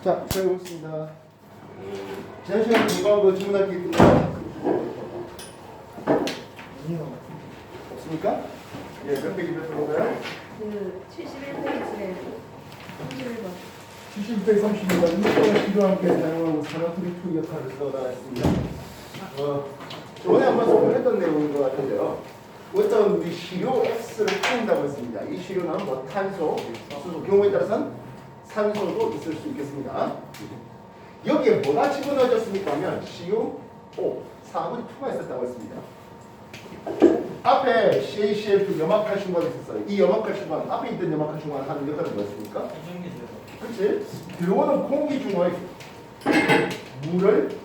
자, 잘 보겠습니다. 지난 시간에 공부한 거 질문할 게 있나요? 없습니까? 예, 몇 페이지 몇 번인가요? 그 71페이지에 31번. 70페이지 30입니다. 이거는 필요한 함께 사용하고 산화투리 투 역할을 써라 했습니다. 저번에 한번 소개했던 내용인 것 같은데요. 어떤 우리 시료 X를 찾는다고 했습니다. 이 시료는 뭐 탄소, 수소, 경우에 따라서는 산소도 있을 수 있겠습니다. 여기에 뭐가 집어넣어졌습니까 하면 CuO, 산화물이 2가 있었다고 했습니다. 앞에 CaCl2 염화칼슘관이 있었어요. 이 염화칼슘관, 앞에 있던 염화칼슘관 하는 역할은 뭐였습니까? 그렇지? 들어오는 공기 중의 물을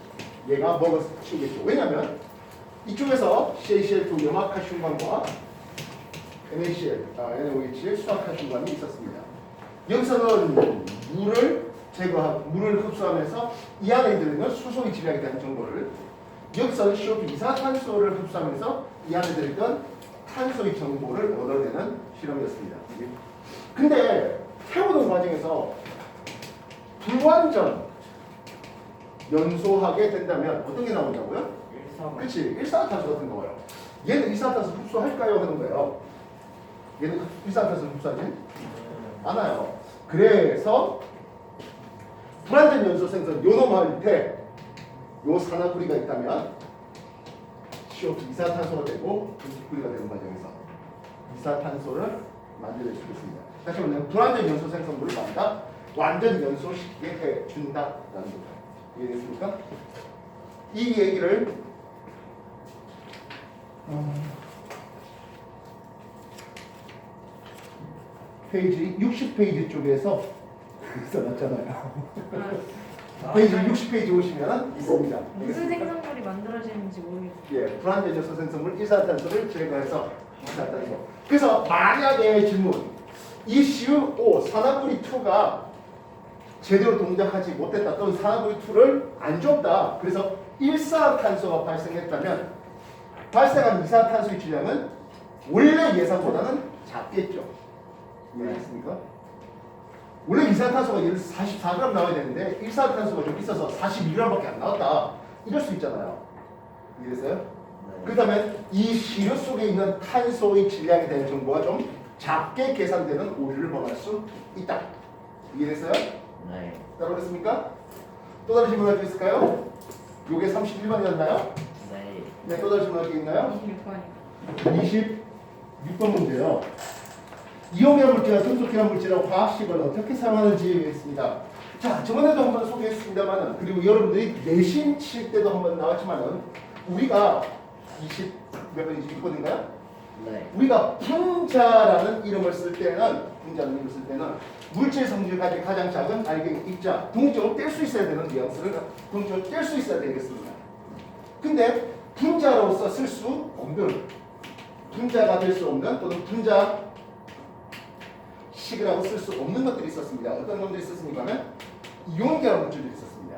얘가 먹어 치우겠죠. 왜냐하면 이쪽에서 CaCl2 염화칼슘관과 NaCl, NaOH 수소칼슘관이 있었습니다. 여기서는 물을 제거하고 물을 흡수하면서 이 안에 들어있는 수소의 질량에 대한 정보를, 여기서는 CO2 이산화탄소를 흡수하면서 이 안에 들어있던 탄소의 정보를 얻어내는 실험이었습니다. 근데 태우는 과정에서 불완전 연소하게 된다면 어떤 게 나온다고요? 그렇지, 일산화탄소 같은 거 나와요. 얘는 이산화탄소 흡수할까요? 하는 거예요. 얘는 이산화탄소 흡수하지 않아요. 그래서 불완전 연소 생성 요놈할 때 요 산화구리가 있다면 CO2 이산화탄소가 되고 금속구리가 되는 과정에서 이산화탄소를 만들어낼 수 있습니다. 다시 말하면 불완전 연소 생성물을 갖다 완전 연소시키게 해준다라는 거죠. 이해됐습니까? 이 얘기를 페이지 60페이지 쪽에서 써놨잖아요. 페이지 60페이지 오시면 있습니다. 무슨 생성물이 만들어지는지 모르겠어요. 예, 불완전 연소 생성물 이산화탄소를 제거해서 이산화탄소. 그래서 만약에 질문, 이 CuO 산화구리 2가 제대로 동작하지 못했다 또는 산화구리 2를 안 줬다. 그래서 일산화탄소가 발생했다면 발생한 이산화탄소의 질량은 원래 예상보다는 작겠죠. 이해하셨습니까? 원래 이산화탄소가 예를 들어서 44g 나와야 되는데 일산화탄소가 좀 있어서 42g밖에 안 나왔다. 이럴 수 있잖아요. 이해됐어요? 네. 그렇다면 이 시료 속에 있는 탄소의 질량에 대한 정보가 좀 작게 계산되는 오류를 범할 수 있다. 이해됐어요? 네. 따라오겠습니까? 또 다른 질문 할 게 있을까요? 요게 31번이었나요? 네. 네, 또 다른 질문 할 게 있나요? 26번이요. 26번 문제요. 이용형 물질과 금속형 물질하고 화학식을 어떻게 사용하는지 했습니다. 자, 저번에도 한번 소개했습니다만은, 그리고 여러분들이 내신 칠 때도 한번 나왔지만은, 우리가 몇 번이지? 6번인가요? 네. 우리가 분자라는 이름을 쓸 때는, 분자라는 이름을 쓸 때는 물질 성질까지 가장 작은 알갱이 입자, 동적으로 뗄 수 있어야 되는 뉘앙스를 동적으로 뗄 수 있어야 되겠습니다. 근데 분자로서 쓸 수 없는, 분자가 될 수 없는 또는 분자 식이라고 쓸 수 없는 것들이 있었습니다. 어떤 것들이 있었습니까? 하면 이온계열 물질들이 있었습니다.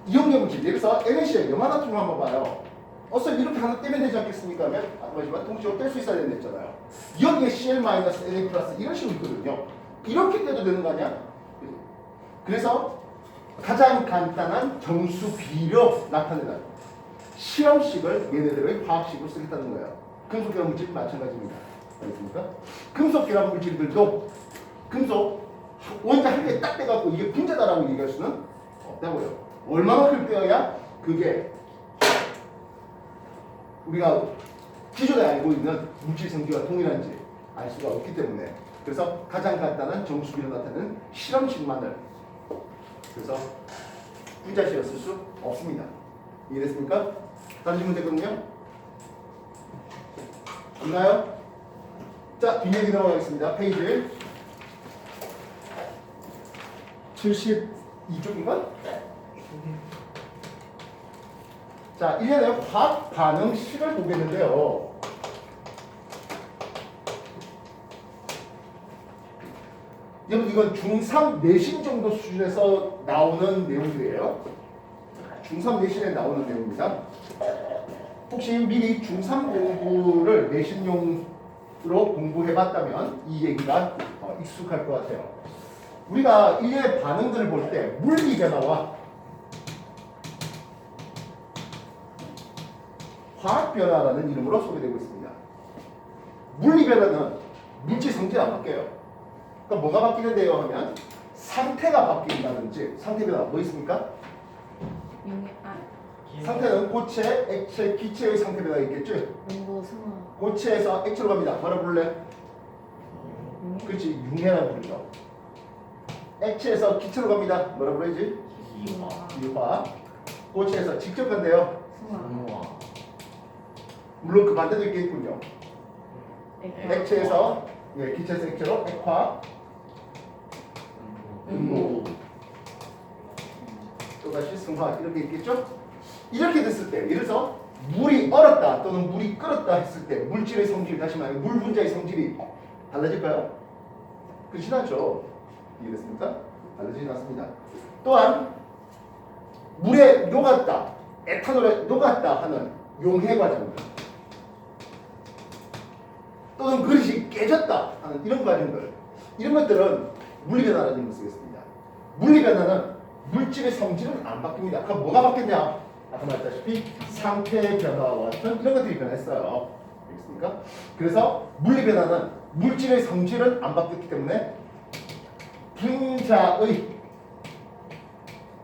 이온계열 물질, 예를 들어서 NaCl, 염화나트륨 한번 봐요. 어서 이렇게 하나 떼면 되지 않겠습니까? 하면 아까 말했지만 동시로 뗄 수 있어야 된다 했잖아요. 여기에 Cl-Na 플러스 이런 식으로 있거든요. 이렇게 떼도 되는 거 아니야? 그래서 가장 간단한 정수 비료 나타내는 실험식을 얘네들의 화학식으로 쓰겠다는 거예요. 금속계열 물질 마찬가지입니다. 알겠습니까? 금속 결합 물질들도 금속 원자 한 개 딱 떼갖고 이게 분자다라고 얘기할 수는 없다고요. 얼마만큼 떼어야 그게 우리가 기존에 알고 있는 물질 성질과 동일한지 알 수가 없기 때문에, 그래서 가장 간단한 정수비로 나타내는 실험식만을, 그래서 분자식을 쓸 수 없습니다. 이해됐습니까? 다른 질문 되거든요. 있나요? 자, 뒷얘기 넘어가겠습니다. 페이지 72쪽인가? 자, 1년에 화학 반응식을 보겠는데요. 여러분, 이건 중3 내신 정도 수준에서 나오는 내용들이에요. 중3 내신에 나오는 내용입니다. 혹시 미리 중3 공부를 내신용 로 공부해봤다면 이 얘기가 익숙할 것 같아요. 우리가 일련의 반응들을 볼 때 물리 변화와 화학 변화라는 이름으로 소개되고 있습니다. 물리 변화는 물질 성질이 안 바뀌어요. 그러니까 뭐가 바뀌는데요 하면 상태가 바뀐다든지 상태 변화 뭐 있습니까? 용해 상태는 고체, 액체, 기체의 상태 변화가 있겠죠? 온도 승화 고체에서 액체로 갑니다. 뭐라 부를래? 용해 그렇지, 융해라고 부르죠. 액체에서 기체로 갑니다. 뭐라 부르지? 기화. 유화. 고체에서 직접 간대요. 승화 분화. 물론 그 반대도 있겠군요. 액화 액체에서 기체에서 액체로 액화. 분모. 또다시 승화 이렇게 있겠죠? 이렇게 됐을 때 예를 들어서 물이 얼었다 또는 물이 끓었다 했을 때 물질의 성질 다시 말해 물 분자의 성질이 달라질까요? 그렇진 않죠. 이해됐습니까? 달라지진 않습니다. 또한 물에 녹았다 에탄올에 녹았다 하는 용해 과정들 또는 그릇이 깨졌다 하는 이런 과정들 이런 것들은 물리변화라는 이름을 쓰겠습니다. 물리변화는 물질의 성질은 안 바뀝니다. 그럼 뭐가 바뀌었냐? 아까 말했다시피 상태 변화와 같은 이런 것들이 변했어요. 알겠습니까? 그래서 물리변화는 물질의 성질은 안 바뀌었기 때문에 분자의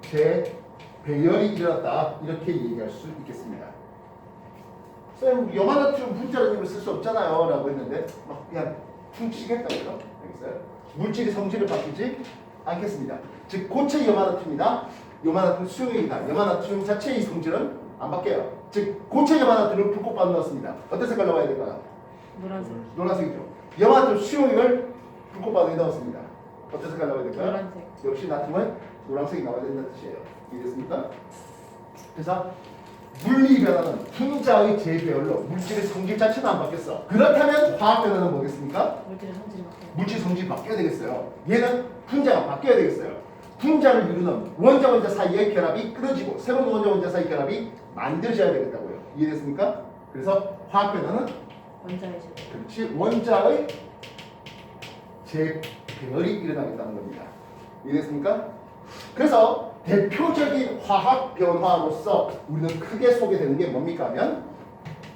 재배열이 일어났다 이렇게 얘기할 수 있겠습니다. 쌤, 염화나트륨 분자라는 이름을 쓸 수 없잖아요 라고 했는데 막 그냥 퉁치겠다고요. 알겠어요? 물질의 성질을 바뀌지 않겠습니다. 즉 고체 염화나트륨이다. 염화나트륨 수용액이다. 염화나트륨 자체의 성질은 안 바뀌어요. 즉 고체 염화나트륨을 불꽃밭에 넣었습니다. 어떤 색깔 넣어야 될까요? 노란색 노란색이죠. 염화나트륨 수용액을 불꽃밭에 넣었습니다. 어떤 색깔 넣어야 될까요? 노란색 역시 나트륨은 노란색이 나와야 된다는 뜻이에요. 이해됐습니까? 그래서 물리 변화는 분자의 재배열로 물질의 성질 자체는 안 바뀌었어. 그렇다면 화학 변화는 뭐겠습니까? 물질의 성질이 바뀌어요. 물질 성질이 바뀌어야 되겠어요. 얘는 분자가 바뀌어야 되겠어요. 분자를 이루는 원자 원자 사이의 결합이 끊어지고 새로운 원자 원자 사이 결합이 만들어져야 되겠다고요. 이해됐습니까? 그래서 화학 변화는 원자의 질 그렇지 원자의 재배열이 일어나겠다는 겁니다. 이해됐습니까? 그래서 대표적인 화학 변화로서 우리는 크게 소개되는 게 뭡니까 하면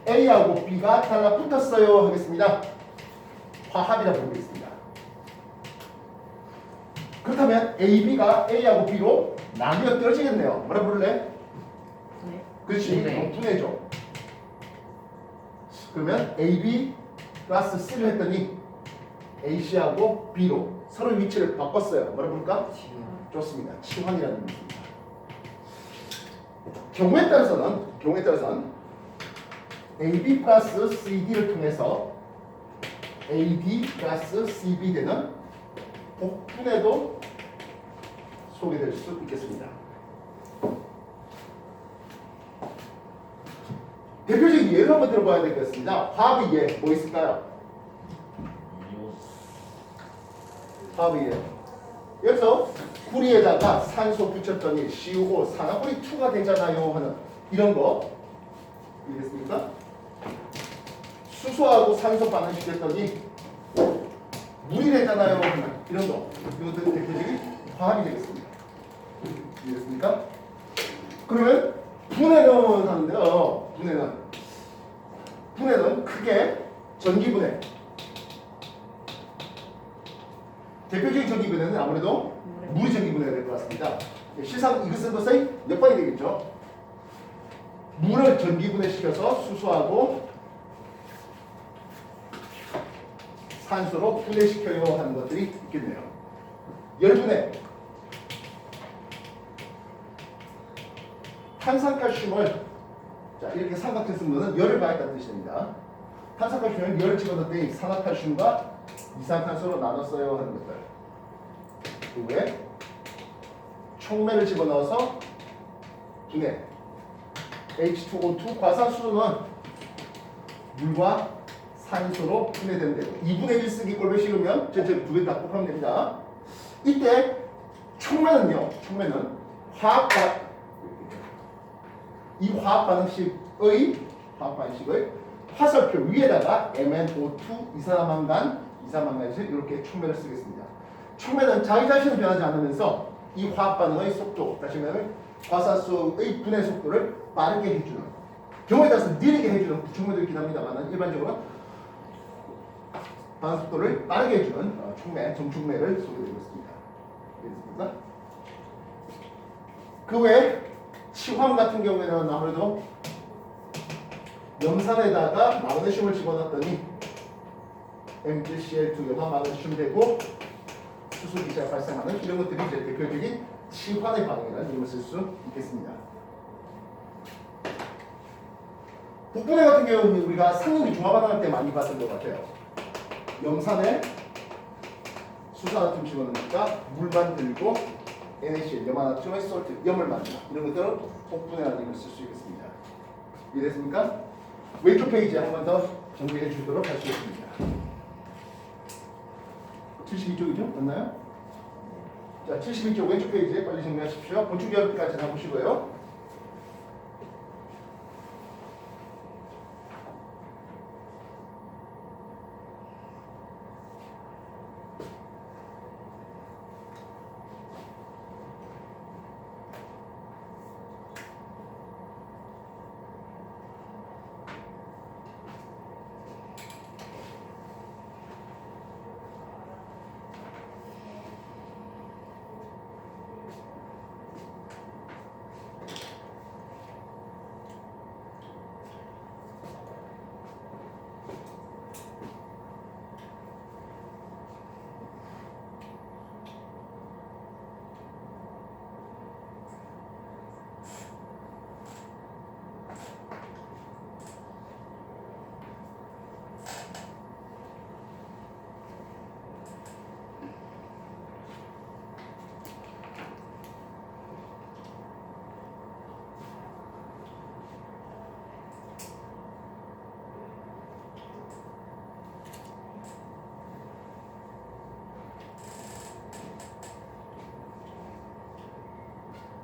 A하고 B가 달라붙었어요 하겠습니다. 화합이라 부르고 있습니다. 그렇다면 A, B가 A하고 B로 나뉘어 떨어지겠네요. 뭐라 부를래? 네 그렇지. 분해. 분해죠. 그러면 AB 플러스 C를 했더니 AC하고 B로 서로 위치를 바꿨어요. 뭐라 부를까? 좋습니다. 치환이라는 뜻입니다. 경우에 따라서는 AB 플러스 CD를 통해서 AD 플러스 CB 되는 복분해도 소개될 수 있겠습니다. 대표적인 예를 한번 들어봐야 되겠습니다. 화합의 예, 뭐 있을까요? 화합의 예. 여기서 구리에다가 산소 붙였더니 CuO 산화구리 2가 되잖아요 하는 이런 거 이해됐습니까? 수소하고 산소 반응시켰더니 물이 되잖아요 하는 이런 거 이것들은 대표적인 화합이 되겠습니다. 이해됐습니까? 그러면 분해는 하는데요. 분해는 크게 전기분해 대표적인 전기분해는 아무래도 물의 전기분해가 될 것 같습니다. 실상 이것은 것의 몇 번이 되겠죠? 물을 전기분해시켜서 수소하고 산소로 분해시켜요 하는 것들이 있겠네요. 열분해 탄산칼슘을 자 이렇게 삼각형 쓴 거는 열을 가했다는 뜻입니다. 탄산칼슘을 열을 집어넣더니 산화칼슘과 이산탄소로 나눴어요 하는 것들. 그 후에 촉매를 집어넣어서 분해 H2O2 과산수소는 물과 산소로 분해되는데 2분의 1 쓰기 꼴배 씌우면 전체 두 개 다 곱하면 됩니다. 이때 촉매는 이 화학 반응식의 화살표 위에다가 MnO2 이산화망간을 이렇게 촉매를 쓰겠습니다. 촉매는 자기 자신은 변하지 않으면서 이 화학 반응의 속도, 다시 말하면 과산수의 분해 속도를 빠르게 해주는, 경우에 따라서 느리게 해주는 부촉매도 있긴 합니다만 일반적으로 반응 속도를 빠르게 해주는 촉매, 정촉매를 소개드리고 있습니다. 알겠습니까? 그 외에 치황 같은 경우에는 아무래도 염산에다가 마그네슘을 집어넣었더니 MgCl2 염화 마그네슘 되고 수소 기체가 발생하는 이런 것들이 이제 대표적인 치환의 반응이라는 이름을 쓸 수 있겠습니다. 복분해 같은 경우는 우리가 상용기 중화 반응할 때 많이 봤던 것 같아요. 염산에 수산화툼 집어넣으니까 물만 들고 NaCl, 염화나트륨의 솔트, 염을 만든다. 이런 것들은 복분해라는 이름을 쓸 수 있겠습니다. 이해됐습니까? 왼쪽 페이지에 한 번 더 정리해 주도록 하시겠습니다. 72쪽이죠? 맞나요? 자, 72쪽 왼쪽 페이지에 빨리 정리하십시오. 보충 결까지 다 보시고요.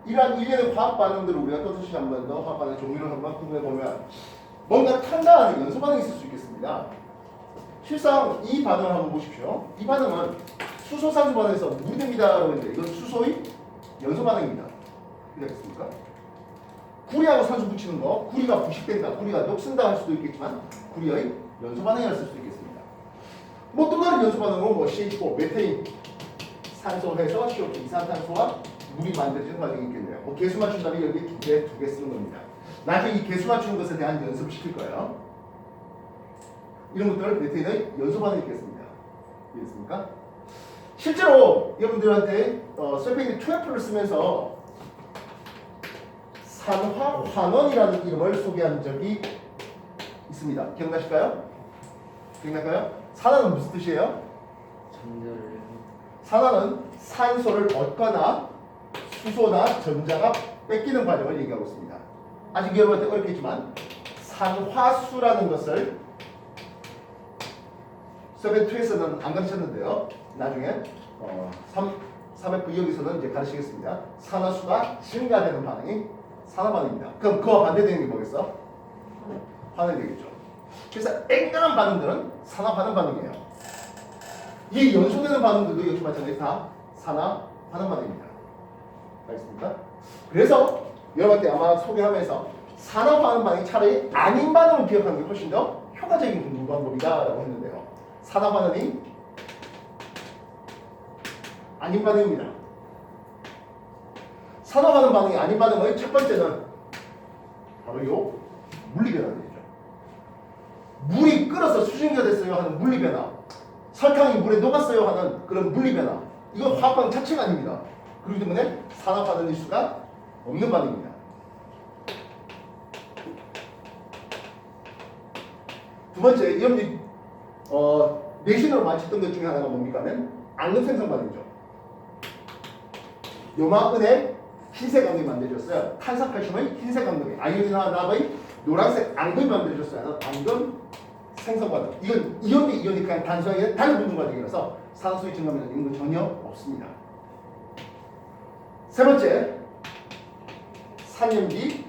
이러한 일련의 화학 반응들을 우리가 또 한번 더 화학 반응 종류를 한번 구분해 보면 뭔가 탄다하는 연소 반응이 있을 수 있겠습니다. 실상 이 반응을 한번 보십시오. 이 반응은 수소 산소 반응에서 물이 됩니다라고 했는데 이건 수소의 연소 반응입니다. 이해되겠습니까? 구리하고 산소 붙이는 거, 구리가 부식된다, 구리가 녹슨다 할 수도 있겠지만 구리의 연소 반응이라 쓸 수도 있겠습니다. 뭐 또 다른 연소 반응은 뭐 CH4, 메테인, 산소해서 CO2, 이산탄소와 물이 만들어지는 과정이 있겠네요. 뭐 개수 맞춘다면 여기 두 개 쓰는 겁니다. 나중에 이 개수 맞추는 것에 대한 연습을 시킬 거예요. 이런 것들을 메테인의 연소 반응이 있겠습니다. 이해됐습니까? 실제로 여러분들한테 설페인이 2F를 쓰면서 산화환원이라는 이름을 소개한 적이 있습니다. 기억나실까요? 기억날까요? 산화는 무슨 뜻이에요? 전자를 산화는 산소를 얻거나 수소나 전자가 뺏기는 과정을 얘기하고 있습니다. 아직 여러분한테 어렵겠지만 산화수라는 것을 서베2에서는 안 가르쳤는데요. 나중에 3F 여기서는 이제 가르치겠습니다. 산화수가 증가되는 반응이 산화 반응입니다. 그럼 그와 반대되는 게 뭐겠어? 환원이 되겠죠. 그래서 앵간한 반응들은 산화 반응 반응이에요. 이 연소되는 반응들도 역시 마찬가지 다 산화 반응 반응입니다. 알겠습니까? 그래서 여러분한테 아마 소개하면서 산화 반응 반응이 차라리 아닌 반응을 기억하는 게 훨씬 더 효과적인 공부 방법이다라고 했는데요. 산화 반응이 아닌 반응입니다. 산화 반응 반응이 아닌 반응의 첫 번째는 바로 요 물리 변화들이죠. 물이 끓어서 수증기가 됐어요 하는 물리 변화, 설탕이 물에 녹았어요 하는 그런 물리 변화, 이건 화학 반응 자체가 아닙니다. 그렇기 때문에 산화 반응일 수가 없는 반응입니다. 두 번째, 여러분이 내신으로 맞췄던 것 중에 하나가 뭡니까 하면 앙금 생성 반응이죠. 염화은의 흰색 앙금이 만들어졌어요. 탄산칼슘의 흰색 앙금이, 아이오딘과 나의 노란색 앙금이 만들어졌어요. 앙금 생성 반응. 이건 이온 대 이온이 그냥 단순하게 다른 분분 과정이라서 산소의 증가면 이런 건 전혀 없습니다. 세 번째, 산염기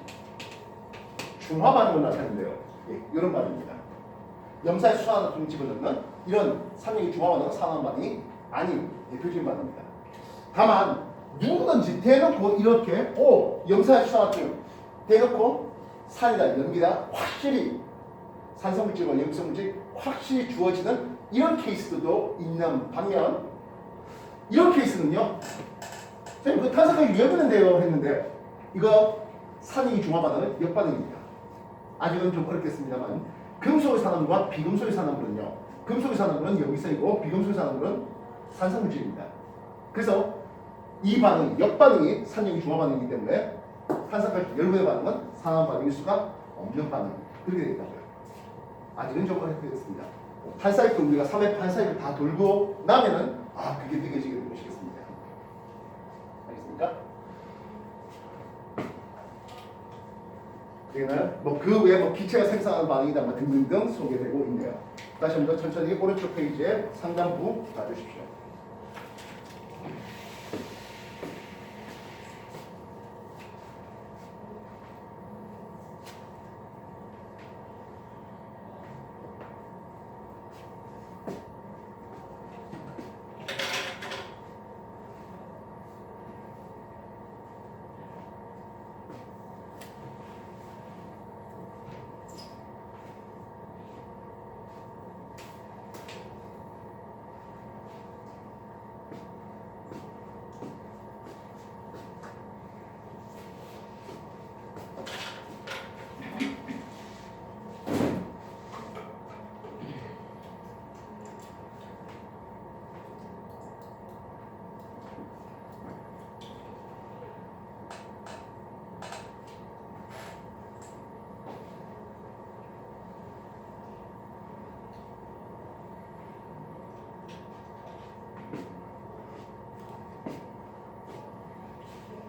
중화 반응을 나타내는데요. 예, 이런 반응입니다. 염사에 수산화를 집어넣는 이런 산염기 중화 반응은 산화 반응이 아닌 대표적인 반응입니다. 다만 누구든지 대놓고 이렇게 염산수화증 대놓고 산이다 염기다 확실히 산성물질과 염성물질 확실히 주어지는 이런 케이스도 있는 반면 이런 케이스는요. 선생님 그 탄산가스 왜 그런데요 했는데 이거 산이 중화반응은 역반응입니다. 아직은 좀 어렵겠습니다만 금속의 산화물과 비금속의 산화물은요. 금속의 산화물은 염기성이고 비금속의 산화물은 산성물질입니다. 그래서 이 반응이 역반응이 산염기 중화반응이기 때문에 탄산가스 열분의 반응은 산화 반응일 수가 없는 반응 그렇게 되어 있다고요. 아직은 좀 어렵겠습니다. 판사이클 우리가 3회 판사이클 다 돌고 나면은 그게 느껴지게 될 것이겠습니다. 알겠습니까? 여기는 그 외에 기체가 생성하는 반응이다 등등등 소개되고 있네요. 다시 한번 천천히 오른쪽 페이지에 상단부 봐주십시오.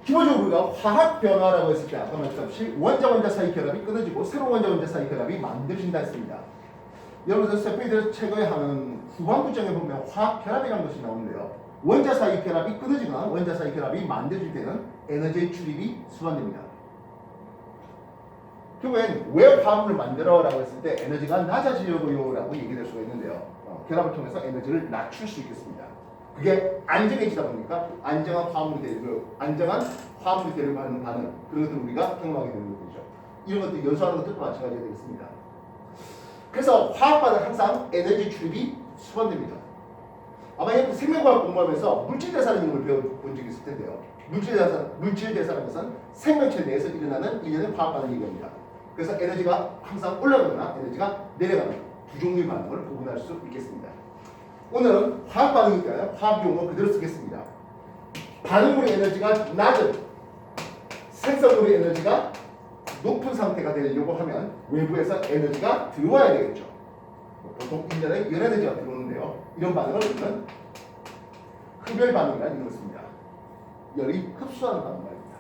기본적으로 우리가 화학 변화라고 했을 때 아까 말했듯이 원자 사이 결합이 끊어지고 새로운 원자 사이 결합이 만들어진다 했습니다. 여러분들 세페이드 책에 하는 후반부장에 보면 화학 결합이라는 것이 나오는데요. 원자 사이 결합이 끊어지거나 원자 사이 결합이 만들어질 때는 에너지의 출입이 수반됩니다. 결국엔 왜 화합을 만들어라고 했을 때 에너지가 낮아지려고요라고 얘기될 수가 있는데요. 결합을 통해서 에너지를 낮출 수 있겠습니다. 그게 안정해지다 보니까 안정한 화합물이 되고 안정한 화합물이 되려고 하는 반응 그런 것들을 우리가 경험하게 되는 것이죠. 이런 것들 연소하는 것들도 마찬가지가 되겠습니다. 그래서 화학 반응 항상 에너지 출입이 수반됩니다. 아마 생명과학 공부하면서 물질 대사라는 걸 배워본 적이 있을 텐데요. 물질 대사라는 것은 생명체 내에서 일어나는 일련의 화학 반응 얘기합니다. 그래서 에너지가 항상 올라가거나 에너지가 내려가는 두 종류의 반응을 구분할 수 있겠습니다. 오늘은 화학 반응이니까요. 화학 용어 그대로 쓰겠습니다. 반응물의 에너지가 낮은 생성물의 에너지가 높은 상태가 되려고 하면 외부에서 에너지가 들어와야 되겠죠. 보통 인간에 열 에너지가 들어오는데요. 이런 반응을 우리는 흡열 반응이라는 이름을 씁니다. 열이 흡수하는 반응 말입니다.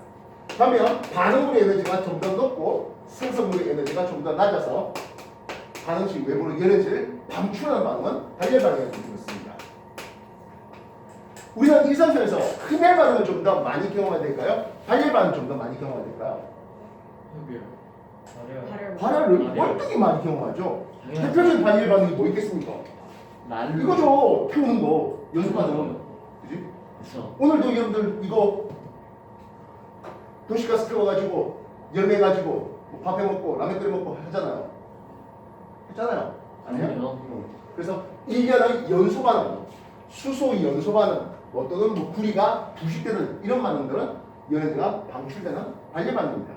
반면 반응물의 에너지가 좀 더 높고 생성물의 에너지가 좀 더 낮아서 반응 시 외부로 에너지를 방출하는 반응은 발열 반응이라는 이름을 씁니다. 우리는 일상생활에서 흡열 반응을 좀 더 많이 경험해야 될까요? 발열 반응을 좀 더 많이 경험해야 될까요? 발열을 월등히 많이 경험하죠. 대표적인 발열 반응이 뭐 있겠습니까? 이거죠. 태우는 거. 연습 반응. 그지? 오늘도 여러분들 이거 도시가스 태워가지고 열매가지고 뭐 밥 해먹고 라면 끓여 먹고 하잖아요. 했잖아요. 아니요? 그래서 일견의 연소 반응, 수소 연소 반응, 또는 뭐 구리가 부식되는 이런 반응들은 연애가 방출되는 발열 반응입니다.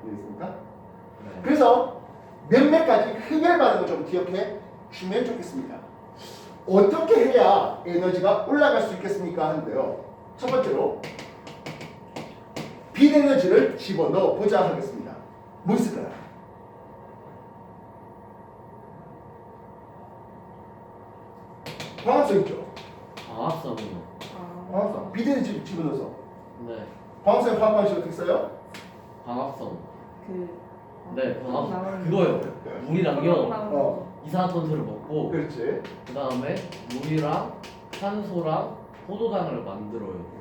이해됐습니까? 네. 그래서 몇몇 가지 흡열 반응을 좀 기억해 주면 좋겠습니다. 어떻게 해야 에너지가 올라갈 수 있겠습니까? 하는데요. 첫 번째로 빈 에너지를 집어넣어 보자 하겠습니다. 뭐 있을까요? 광합성 있죠? 광합성이요. 광합성. 빈 에너지 집어넣어서. 네. 광합성의 화학 방식 어떻게 써요? 광합성. 네, 광합성. 그거요. 물이랑요. 어. 이산화탄소를 먹고 그렇지. 그 다음에 물이랑 산소랑 포도당을 만들어요.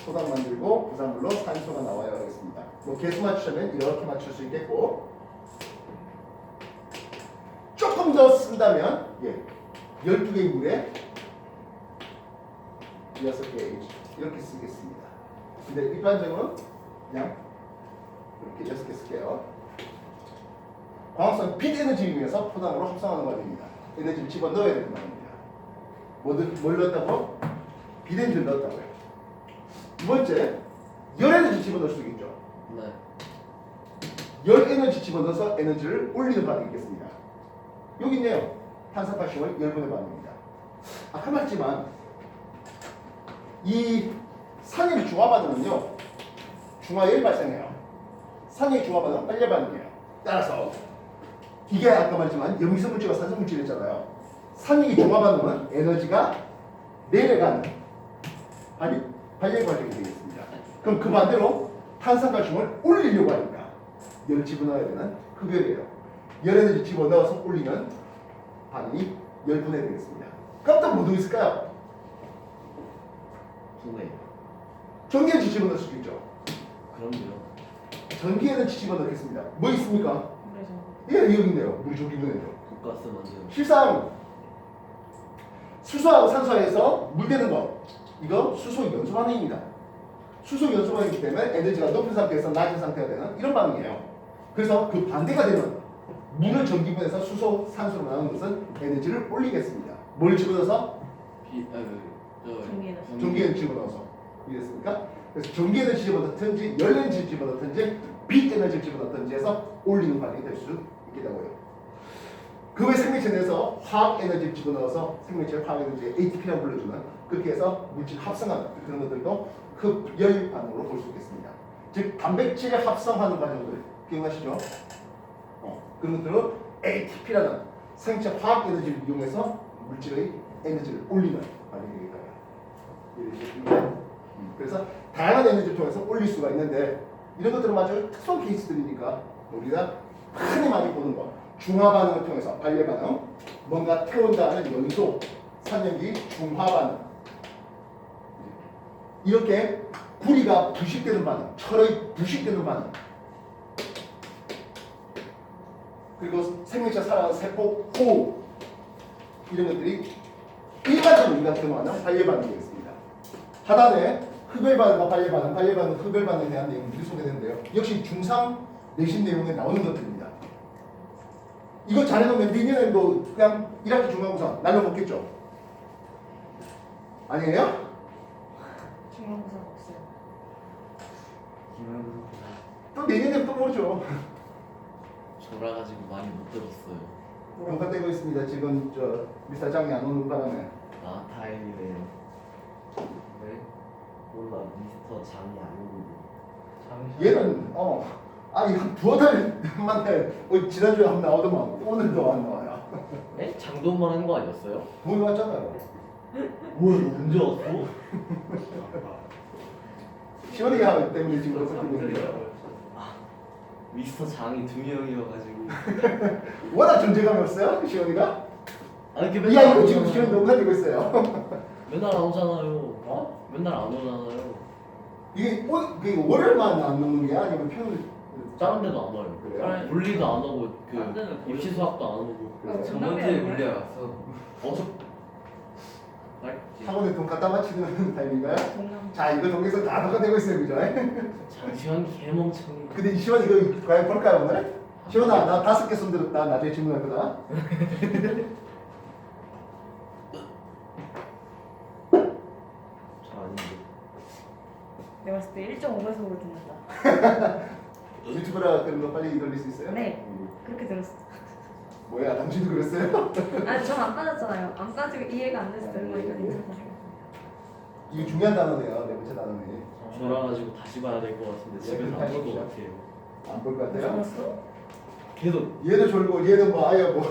소당 만들고 부산물로 산소가 나와야 하겠습니다. 뭐 개수 맞추려면 이렇게 맞출 수 있겠고 조금 더 쓴다면 12개의 물에 6개 H 이렇게 쓰겠습니다. 근데 일반적으로 그냥 이렇게 6개 쓸게요. 광합성 빛 에너지 이용해서 포단으로 합성하는 과정입니다. 에너지를 집어넣어야 되는 말입니다. 뭘 넣었다고? 빛 에너지를 넣었다고요. 두 번째, 열 에너지 집어넣을 수 있겠죠. 네. 열 에너지 집어넣어서 에너지를 올리는 반응이 있겠습니다. 여기 있네요. 탄산칼슘을 열분의 반응입니다. 아까 말했지만 이 산염 중화 반응은요, 중화열이 발생해요. 산염 중화 반응은 빨리 반응이에요. 따라서 이게 아까 말했지만 염이성 물질과 산성 물질이었잖아요. 산염 중화 반응은 에너지가 내려가는 발열 과정이 되겠습니다. 그럼 그 반대로 탄산칼슘을 올리려고 하니까 열 집어넣어야 되는 흡열이에요. 열 에너지 집어넣어서 올리면 반응이 열분해 되겠습니다. 그럼 또 뭐도 있을까요? 두 개. 전기 에너지 집어넣을 수도 있죠. 그럼요. 전기 에너지 집어넣겠습니다. 뭐 있습니까? 그래서 예, 여기 있네요. 물이 저기 있네요. 독가스 만드는. 실상 수소하고 산소에서 물 되는 거, 이거 수소 연소 반응입니다. 수소 연소 반응이기 때문에 에너지가 높은 상태에서 낮은 상태가 되는 이런 반응이에요. 그래서 그 반대가 되는 물을 전기분해서 수소, 산소로 나누는 것은 에너지를 올리겠습니다. 뭘 집어넣어서? 전기 에너지. 전기 에너지 집어넣어서. 이해됐습니까? 그래서 전기 에너지 집어넣든지 열 에너지 집어넣든지 빛 에너지를 집어넣든지 해서 올리는 반응이 될 수 있게 되고요. 그 외 생명체 내에서 화학 에너지를 집어넣어서 생명체를 화학 에너지의 ATP라고 불러주는, 그렇게 해서 물질 합성하는 그런 것들도 흡열 반응으로 볼 수 있겠습니다. 즉 단백질을 합성하는 과정들 기억나시죠? 그런 것들을 ATP라는 생체 화학 에너지를 이용해서 물질의 에너지를 올리는 반응이 되겠다. 그래서 다양한 에너지를 통해서 올릴 수가 있는데, 이런 것들은 아주 특수한 케이스들이니까 우리가 흔히 많이 보는 거, 중화 반응을 통해서 발열 반응, 뭔가 태운다는 연소, 산염기 중화 반응, 이렇게 구리가 부식되는 반응, 철의 부식되는 반응, 그리고 생명체 살아가는 세포 호흡, 이런 것들이 일반적으로 우리가 경험하는 발열 반응이 되겠습니다. 하단에 흡열 반응과 발열 반응, 발열 반응, 흡열 반응에 대한 내용들이 소개되는데요. 역시 중3 내신 내용에 나오는 것들입니다. 이거 잘해놓으면 내년에 뭐 그냥 1학기 중간고사 날려먹겠죠? 아니에요? 중간고사 없어요. 또 내년에 또 모르죠. 졸아가지고 많이 못 들었어요. 평가되고 있습니다. 지금 저 미사장이 안 오는 바람에. 아 다행이네요. 왜? 몰라 미스터 장이 아니고 얘는 아니 한 두어 달 만에 지난주에 한 번 나오더만 오늘도 안 나와요. 에? 장도만 한 거 아니었어요? 돈이 왔잖아요. 뭘 언제 왔어? 시원이가 때문에 지금 그렇게 되고 있는데요. 미스터 장이 두 명이어가지고. 워낙 존재감이 없어요, 시원이가? 아니 그 이 아이도 지금 시원 녹화되고 있어요. 맨날 안 오잖아요. 맨날 안 오잖아요. 이게 월요일만 안 넣는 게 아니면 평일 다른 데도 안 와요. 그래요? 물리도 안 오고 다른 데는 그 입시 수학도 안 오고. 저번주에 물려왔어. 학원에 돈 갖다 바치는 타입인가요? 동남. 자, 이거 동영상 다 녹화되고 있어요, 그죠? 장시환 개멍청이. 근데 이 시원 이거 과연 볼까요 오늘? 시원아, 나 5개 손들었다. 나중에 질문할 거다. 저 아닌데. 내가 봤을 때 1.5배속으로 듣는다. 유튜브라 그런 거 빨리 돌릴 수 있어요? 네. 그렇게 들었어. 뭐야, 당신도 그랬어요? 아니 전 안 빠졌잖아요. 안 빠지고 이해가 안 돼서 들은 거니까 괜찮아요. 이게 중요한 단어네요, 네 번째 단어네. 졸아가지고 다시 봐야 될 것 같은데 집에서 안 볼 것 같아요. 안 볼 것 같아요? 알았어? 계속 얘도 졸고 얘는 뭐 아예 뭐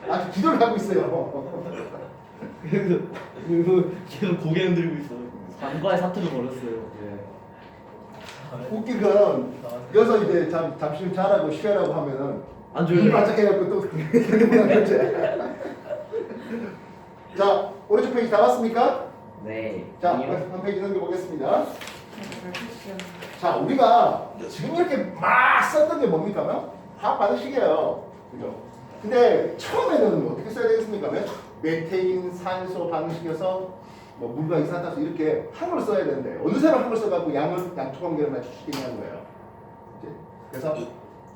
아주 기도를 하고 있어요. 계속 고개 흔들고 있어요. 관과의 사투를 벌였어요. 웃긴 건 여기서 이제 잠시 자라고 쉬라고 하면은 안 눈 졸려. 반짝 해갖고 또 핸드폰 하겠지. 자, 오른쪽 페이지 다 봤습니까? 네. 자, 한 페이지 넘겨보겠습니다. 네, 자, 우리가 지금 이렇게 막 썼던 게 뭡니까? 화학 반응식이에요. 그죠? 근데 처음에는 어떻게 써야 되겠습니까? 메테인, 산소 반응식이어서 뭐 물과 이산화탄소 이렇게 한글로 써야 되는데 어느 사람 한글 써갖고 양초관계를 맞출 수 있냐는 거예요. 이제 그래서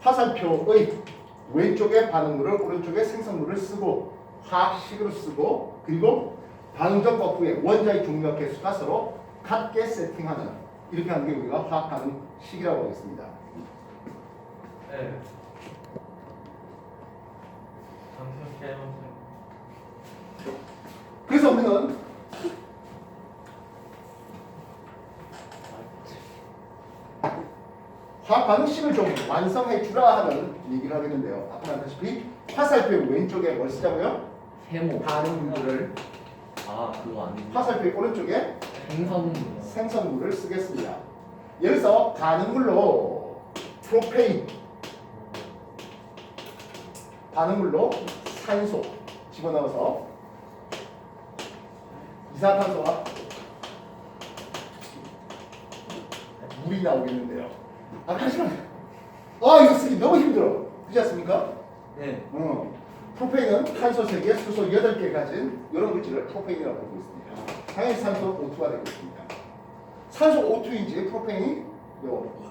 화살표의 왼쪽에 반응물을 오른쪽에 생성물을 쓰고 화학식으로 쓰고 그리고 반응전과 후에 원자의 중력 개수가 서로 같게 세팅하는 이렇게 하는 게 우리가 화학 반응식이라고 하겠습니다. 네. 당신 게임은 그래서 우리는 화학 반응식을 좀 완성해 주라 하는 얘기를 하게 되는데요. 아까 말했다시피 화살표 왼쪽에 뭘 쓰자고요? 세모. 반응물을 아 그거 아닌데. 화살표 오른쪽에 생선. 생성물을 쓰겠습니다. 예를 들어서 반응물로 프로페인 반응물로 산소 집어넣어서 이산화탄소와 물이 나오겠는데요. 하지만 이거 쓰기 너무 힘들어. 그렇지 않습니까? 네. 프로페인은 탄소 3개, 수소 8개 가진 이런 물질을 프로페인이라고 부르고 있습니다. 당연히 산소 O2가 되겠습니다. 산소 O2인지 프로페인이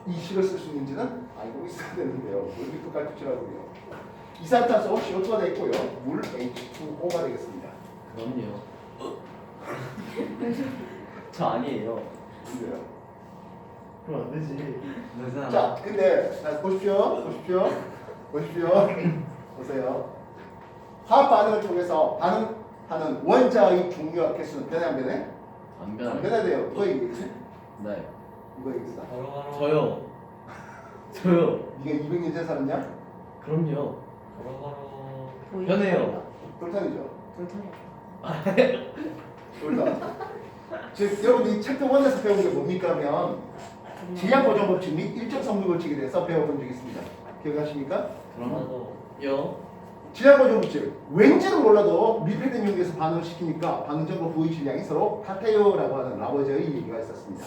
이 식을 쓸 수 있는지는 알고 있어야 되는데요. 여기 똑같이 붙이라고요. 이산화탄소 CO2가 되겠고요. 물 H2O가 되겠습니다. 그럼요. 저 아니에요. 근데요. 그럼 안 되지. 그래서 자, 근데 자, 보십시오. 보세요. 화학 반응을 통해서 반응하는 원자의 종류와 개수는 변해 안 변해? 안 안 변해. 변해야 돼요. 그거 얘기했지? 네. 이거 얘기했어. 바로 저요. 저요. 네가 200년 전 살았냐? 그럼요. 바로 변해요. 돌탄이죠. 돌탄이야. 돌탄. 즉 여러분들이 챕터 1에서 배운 게 뭡니까 하면 질량 보존 법칙 및 일정 성분 법칙에 대해서 배워본 적이 있습니다. 기억하십니까? 그럼요. 질량 보존 법칙. 왠지는 몰라도 밀폐된 용기에서 반응을 시키니까 반응전과 부의 질량이 서로 같아요라고 하는 라버저의 얘기가 있었습니다.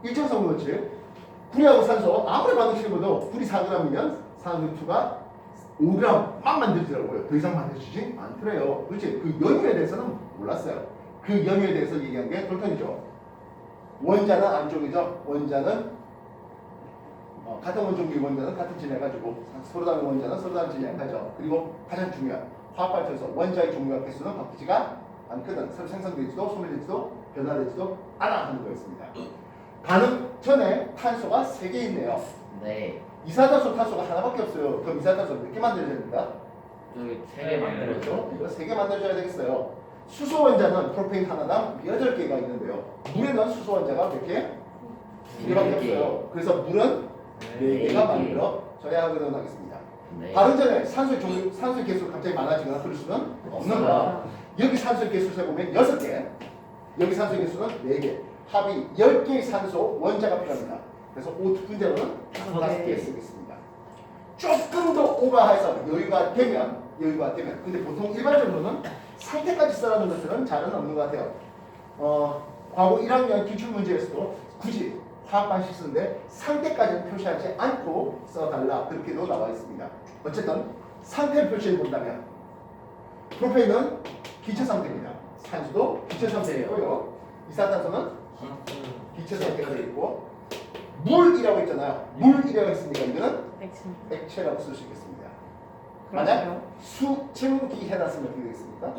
일정 성분 법칙. 구리하고 산소 아무리 반응시켜도 구리 4g이면 산소가 5g 막 만들더라고요. 더 이상 만들어지지 않더래요. 그렇지? 그 연유에 대해서는 몰랐어요. 그 연유에 대해서 얘기한 게 돌턴이죠. 원자는 안쪽이죠. 원자는 같은 원종류의 원자는 같은 질량 가지고 서로 다른 원자는 서로 다른 질량 가져. 그리고 가장 중요한 화학 발전소 원자의 종류와 개수는 바뀌지가 않거든. 서로 생성되지도 소멸되지도 변화되지도 않아 하는 거였습니다. 반응 전에 탄소가 3개 있네요. 네. 이산화탄소 탄소가 하나밖에 없어요. 그럼 이산화탄소 몇 개 만들어야 됩니까? 여기 3개 만들어줘. 이거 3개 만들어줘야 되겠어요. 수소 원자는 프로페인 하나당 8개가 있는데요. 물에는 수소 원자가 몇 개? 2개밖에 없어요. 그래서 물은 4개가 만들어져야 하거든 하겠습니다. 네. 발음 전에 산소의 종류, 산소의 개수가 갑자기 많아지거나 그럴 수는 없는 거야. 여기 산소의 개수 세보면 6개, 여기 산소의 개수는 4개. 합이 10개의 산소 원자가 필요합니다. 그래서 O2 분자로는 5개 쓰겠습니다. 조금 더 오버해서 여유가 되면 근데 보통 일반적으로는 상태까지 써라는 것들은 잘은 없는 것 같아요. 과거 1학년 기출문제에서도 굳이 화학 반식 쓰는데 상태까지는 표시하지 않고 써달라 그렇게도 나와 있습니다. 어쨌든 상태를 표시해 본다면 프로페인은 기체 상태입니다. 산소도 기체 상태이고요. 이산화탄소는 기체 상태가 되어 있고 물이라고 했잖아요. 물이라고 했으니까 이거는 액체라고 쓸 수 있겠습니다. 만약 수증기 해놨으면 어떻게 되겠습니까?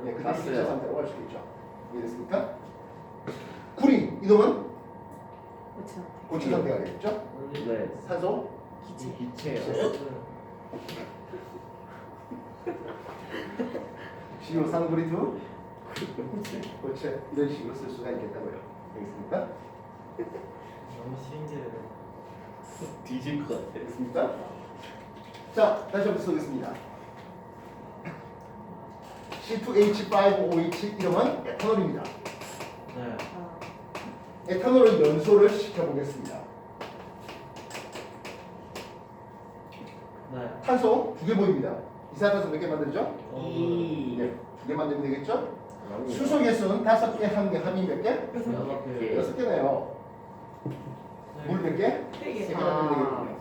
네, 그다음 기체 상태라고 할 수 있죠. 이해됐습니까? 구리 이놈은 고체 상태가 되겠죠? 네. 산소 기체요. CO3구리두 고체 이런 식으로 쓸 수가 있겠다고요. 되겠습니까? 너무 신기해요. 뒤질 것 같아. 되겠습니까? 자, 다시 한번 쓰겠습니다. C2H5OH 이름은 에탄올입니다. 네. 에탄올을 연소를 시켜보겠습니다. 네. 탄소 2개 보입니다. 이산화탄소 몇 개 만들죠? 이. 2개 만들면 되겠죠? 수소 개수는 5개, 1개, 합이 몇 개? 6개네요. 물 몇 개? 3개 만들면 되겠군요.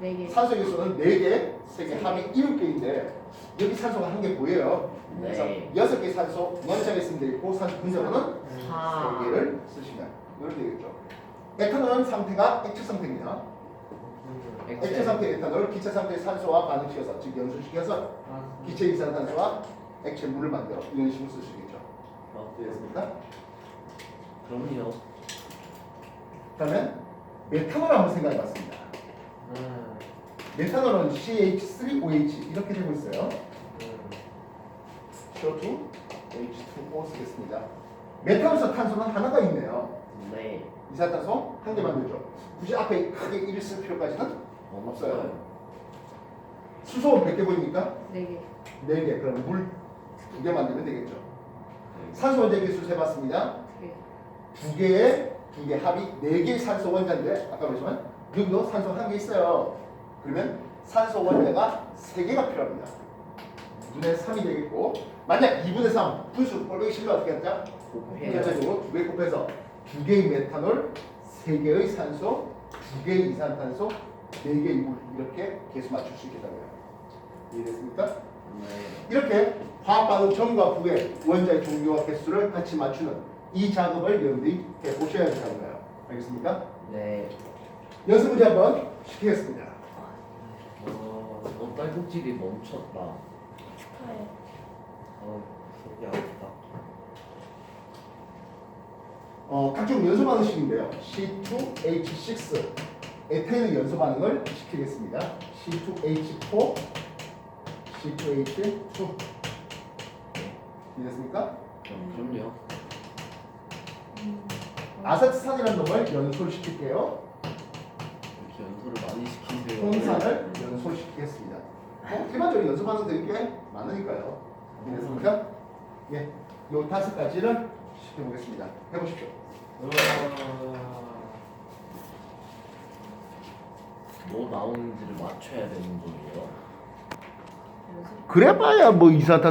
4개. 산소 요소는 4개, 3개, 합이 7개인데 여기 산소가 1개 보여요. 그래서 네. 6개 산소 원자에 쓰면 되겠고 산소 분자로는 사. 3개를 쓰시면 이렇게 되겠죠. 에탄올은 상태가 액체 상태입니다. 액체 상태의 에탄올, 기체 상태의 산소와 반응시켜서 즉 연소시켜서 기체 이산탄소와 액체 물을 만들어 이런 식으로 쓸 수 있겠죠. 되겠습니까? 그럼요. 그다음에 메탄올 한번 생각해 봤습니다. 메탄올은 CH3OH 이렇게 되고 있어요. CO2, H2O 쓰겠습니다. 메탄올에서 탄소는 하나가 있네요. 네. 이산탄소 한 개만 되죠. 굳이 앞에 크게 1을 쓸 필요까지는 없어요. 수소는 몇 개 보입니까? 4개. 4개. 그럼 물 2개 만들면 되겠죠. 산소 원자 개수 세봤습니다. 2개. 2개 합이 4개의 산소 원자인데 아까 보시면 여기도 산소 1개 있어요. 그러면 산소 원자가 3개가 필요합니다. 눈에 3이 되겠고 만약 2분의 3 분수 꼴보기 싫으면 어떻게 하자? 전체적으로 2개 곱해서 2개의 메탄올, 3개의 산소, 2개의 이산탄소, 4개의 물 이렇게 개수 맞출 수 있겠다고요. 이해됐습니까? 네. 이렇게 화학 반응 전과 후의 원자의 종류와 개수를 같이 맞추는 이 작업을 여러분들이 해보셔야 된다는 거예요. 알겠습니까? 네. 연습 문제 한번 시키겠습니다. 너 딸꾹질이 멈췄다. 축하해. 속이 아프다. 각종 연소 반응식인데요. C2H6 에탄의 연소 반응을 시키겠습니다. C2H4 C2H2 이해됐습니까? 그럼요. 아세트산이라는 놈을 연소를 시킬게요. 이렇게 연소를 많이 시키세요. 홍산을 연소를 시키겠습니다. 일반적으로 연소 반응들이 꽤 많으니까요. 이해됐습니까? 예, 요 5가지를 시켜보겠습니다. 해보십시오. 뭐 나오는지를 맞춰야 되는 거예요. 그래봐야 뭐 이산탄